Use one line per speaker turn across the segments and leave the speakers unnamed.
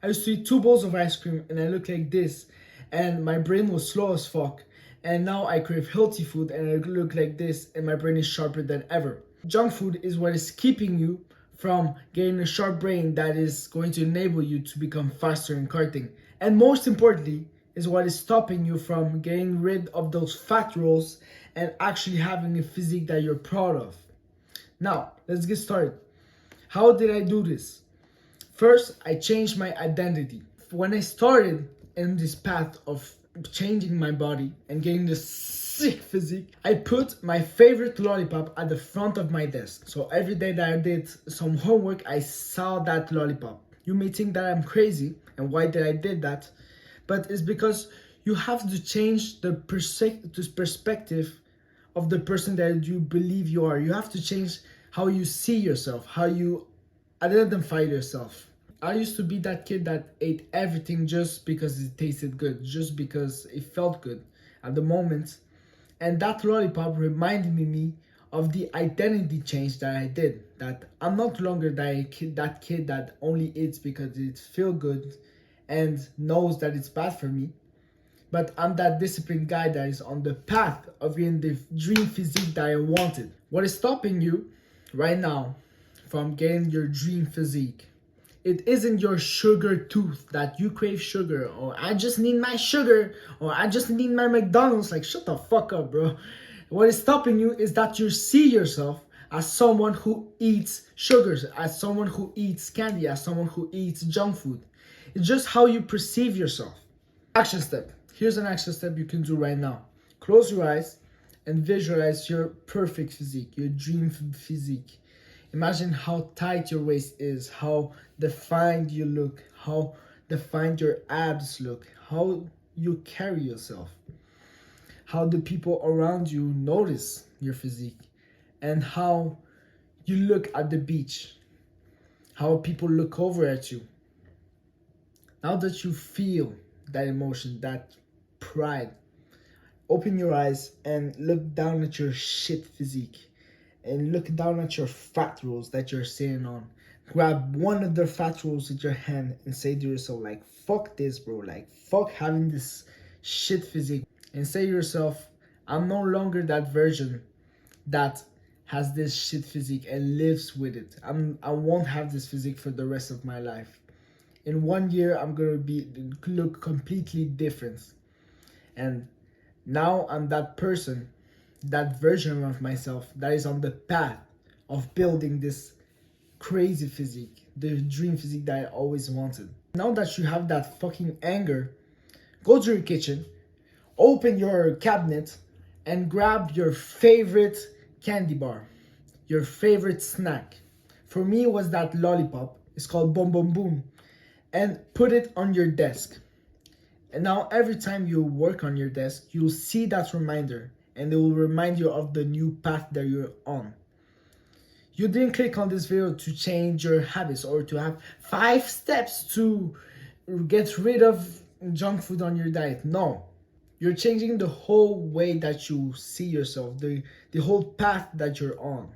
I used to eat 2 bowls of ice cream and I look like this, and my brain was slow as fuck. And now I crave healthy food and I look like this, and my brain is sharper than ever. Junk food is what is keeping you from getting a sharp brain that is going to enable you to become faster in karting. And most importantly, is what is stopping you from getting rid of those fat rolls and actually having a physique that you're proud of. Now, let's get started. How did I do this? First, I changed my identity. When I started in this path of changing my body and getting this sick physique, I put my favorite lollipop at the front of my desk. So every day that I did some homework, I saw that lollipop. You may think that I'm crazy and why did I did that? But it's because you have to change the perspective of the person that you believe you are. You have to change how you see yourself, how you identify yourself. I used to be that kid that ate everything just because it tasted good, just because it felt good at the moment. And that lollipop reminded me of the identity change that I did. That I'm not longer that kid that only eats because it feels good and knows that it's bad for me. But I'm that disciplined guy that is on the path of getting the dream physique that I wanted. What is stopping you right now from getting your dream physique? It isn't your sugar tooth that you crave sugar, or I just need my sugar, or I just need my McDonald's. Like, shut the fuck up, bro. What is stopping you is that you see yourself as someone who eats sugars, as someone who eats candy, as someone who eats junk food. It's just how you perceive yourself. Action step. Here's an action step you can do right now. Close your eyes and visualize your perfect physique, your dream physique. Imagine how tight your waist is, how defined you look, how defined your abs look, how you carry yourself, how the people around you notice your physique, and how you look at the beach, how people look over at you. Now that you feel that emotion, that pride, open your eyes and look down at your shit physique. And look down at your fat rolls that you're sitting on. Grab one of the fat rolls with your hand and say to yourself, like, fuck this, bro. Like, fuck having this shit physique. And say to yourself, I'm no longer that version that has this shit physique and lives with it. I won't have this physique for the rest of my life. In 1 year, I'm gonna look completely different. And now I'm that person, that version of myself that is on the path of building this crazy physique, the dream physique that I always wanted. Now that you have that fucking anger, go to your kitchen, open your cabinet, and grab your favorite candy bar, your favorite snack. For me, it was that lollipop. It's called Boom Boom Boom. And put it on your desk. And now every time you work on your desk, you'll see that reminder. And it will remind you of the new path that you're on. You didn't click on this video to change your habits or to have 5 steps to get rid of junk food on your diet. No, you're changing the whole way that you see yourself, the whole path that you're on.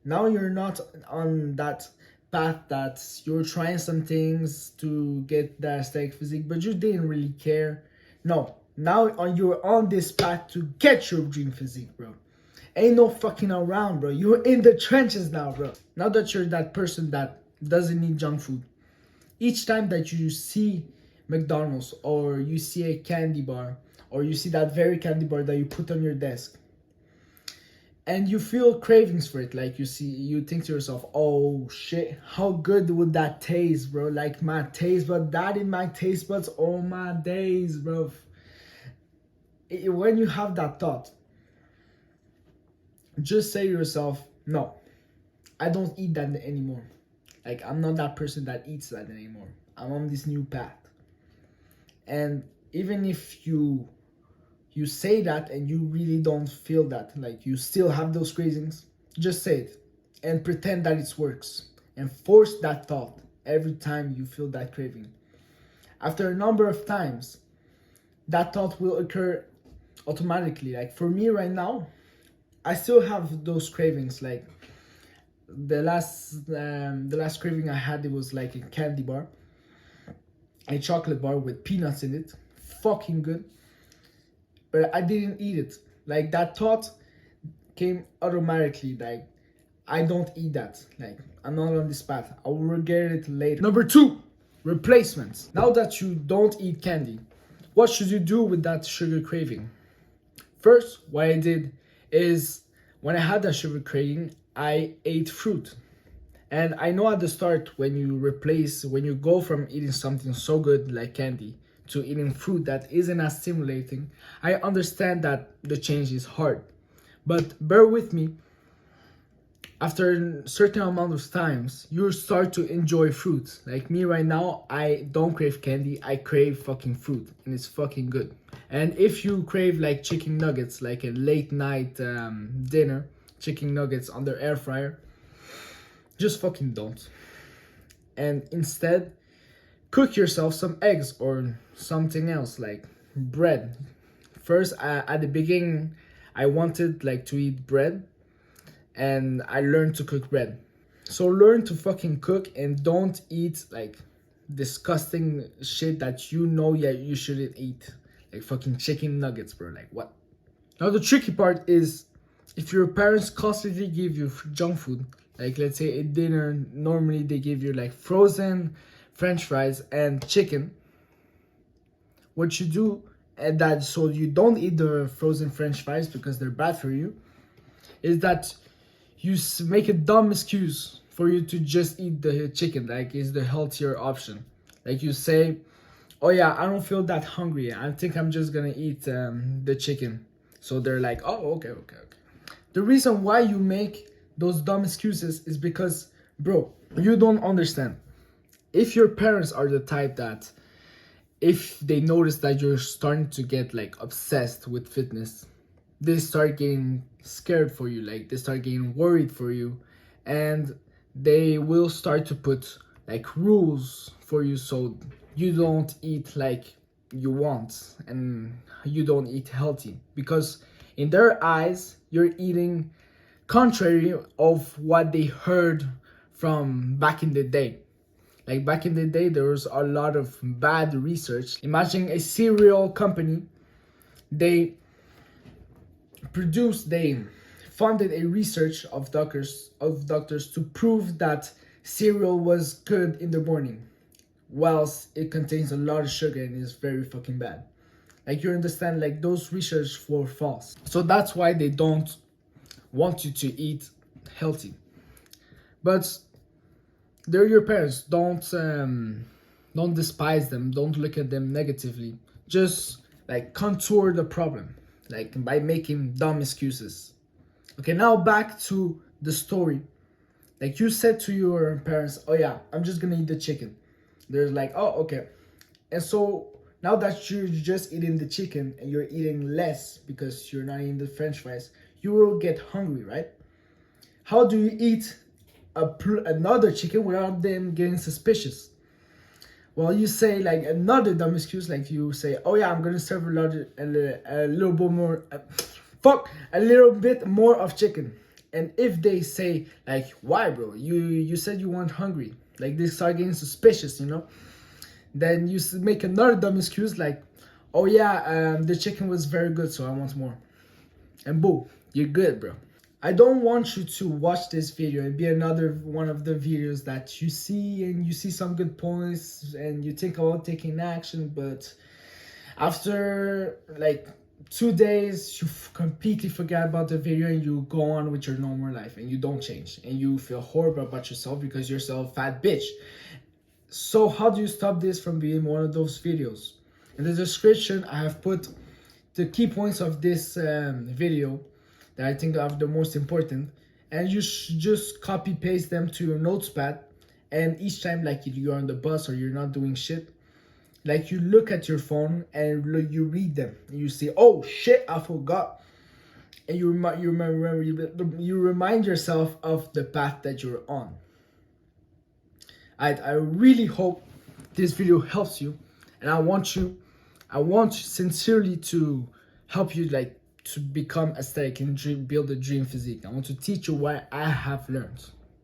Now you're not on that path that you're trying some things to get that aesthetic physique, but you didn't really care. No. Now you're on this path to get your dream physique, bro. Ain't no fucking around, bro. You're in the trenches now, bro. Now that you're that person that doesn't need junk food, each time that you see McDonald's or you see a candy bar or you see that very candy bar that you put on your desk and you feel cravings for it, like you think to yourself, oh shit, how good would that taste, bro? Like my taste bud, that in my taste buds, all my days, bro. When you have that thought, just say to yourself, no, I don't eat that anymore. Like, I'm not that person that eats that anymore. I'm on this new path. And even if you say that and you really don't feel that, like you still have those cravings, just say it and pretend that it works. And force that thought every time you feel that craving. After a number of times, that thought will occur automatically. Like for me right now, I still have those cravings. Like the last craving I had, it was like a candy bar, a chocolate bar with peanuts in it. Fucking good. But I didn't eat it. Like that thought came automatically. Like I don't eat that. Like I'm not on this path. I will regret it later. Number 2, replacements. Now that you don't eat candy, what should you do with that sugar craving? First, what I did is when I had that sugar craving, I ate fruit. And I know at the start when you go from eating something so good like candy to eating fruit that isn't as stimulating, I understand that the change is hard. But bear with me, after a certain amount of times, you start to enjoy fruit. Like me right now, I don't crave candy, I crave fucking fruit, and it's fucking good. And if you crave like chicken nuggets, like a late night dinner, chicken nuggets on the air fryer, just fucking don't. And instead, cook yourself some eggs or something else like bread. First, at the beginning, I wanted like to eat bread, and I learned to cook bread. So learn to fucking cook and don't eat like disgusting shit that you know you shouldn't eat. Like fucking chicken nuggets, bro. Like what? Now the tricky part is if your parents constantly give you junk food, like let's say at dinner, normally they give you like frozen French fries and chicken. What you do, and that so you don't eat the frozen French fries because they're bad for you, is that you make a dumb excuse for you to just eat the chicken, like it's the healthier option. Like you say, oh yeah, I don't feel that hungry, I think I'm just gonna eat the chicken. So they're like, oh, okay. The reason why you make those dumb excuses is because, bro, you don't understand. If your parents are the type that if they notice that you're starting to get like obsessed with fitness, they start getting scared for you, like they start getting worried for you, and they will start to put like rules for you so you don't eat like you want and you don't eat healthy, because in their eyes you're eating contrary of what they heard from back in the day. Like back in the day, there was a lot of bad research. Imagine a cereal company, they funded a research of doctors to prove that cereal was good in the morning, whilst it contains a lot of sugar and is very fucking bad. Like you understand, like those research were false. So that's why they don't want you to eat healthy. But they're your parents. Don't despise them. Don't look at them negatively. Just like contour the problem, like by making dumb excuses. Okay, now back to the story. Like you said to your parents, oh yeah, I'm just gonna eat the chicken. They're like, oh, okay. And so now that you're just eating the chicken and you're eating less because you're not eating the French fries, you will get hungry, right? How do you eat another chicken without them getting suspicious? Well, you say like another dumb excuse, like you say, oh yeah, I'm gonna serve a little bit more of chicken. And if they say like, why, bro? You said you weren't hungry. Like they start getting suspicious, you know. Then you make another dumb excuse like, oh yeah, the chicken was very good, so I want more. And boom, you're good, bro. I don't want you to watch this video and be another one of the videos that you see and you see some good points and you think about taking action, but after like 2 days you completely forget about the video and you go on with your normal life and you don't change and you feel horrible about yourself because you're so fat bitch. So how do you stop this from being one of those videos? In the description I have put the key points of this video that I think are the most important, and you should just copy paste them to your notepad, and each time like you're on the bus or you're not doing shit, like you look at your phone and you read them and you say, oh shit, I forgot, and you remind yourself of the path that you're on. I really hope this video helps you, and I want sincerely to help you like to become aesthetic and build a dream physique. I want to teach you what I have learned.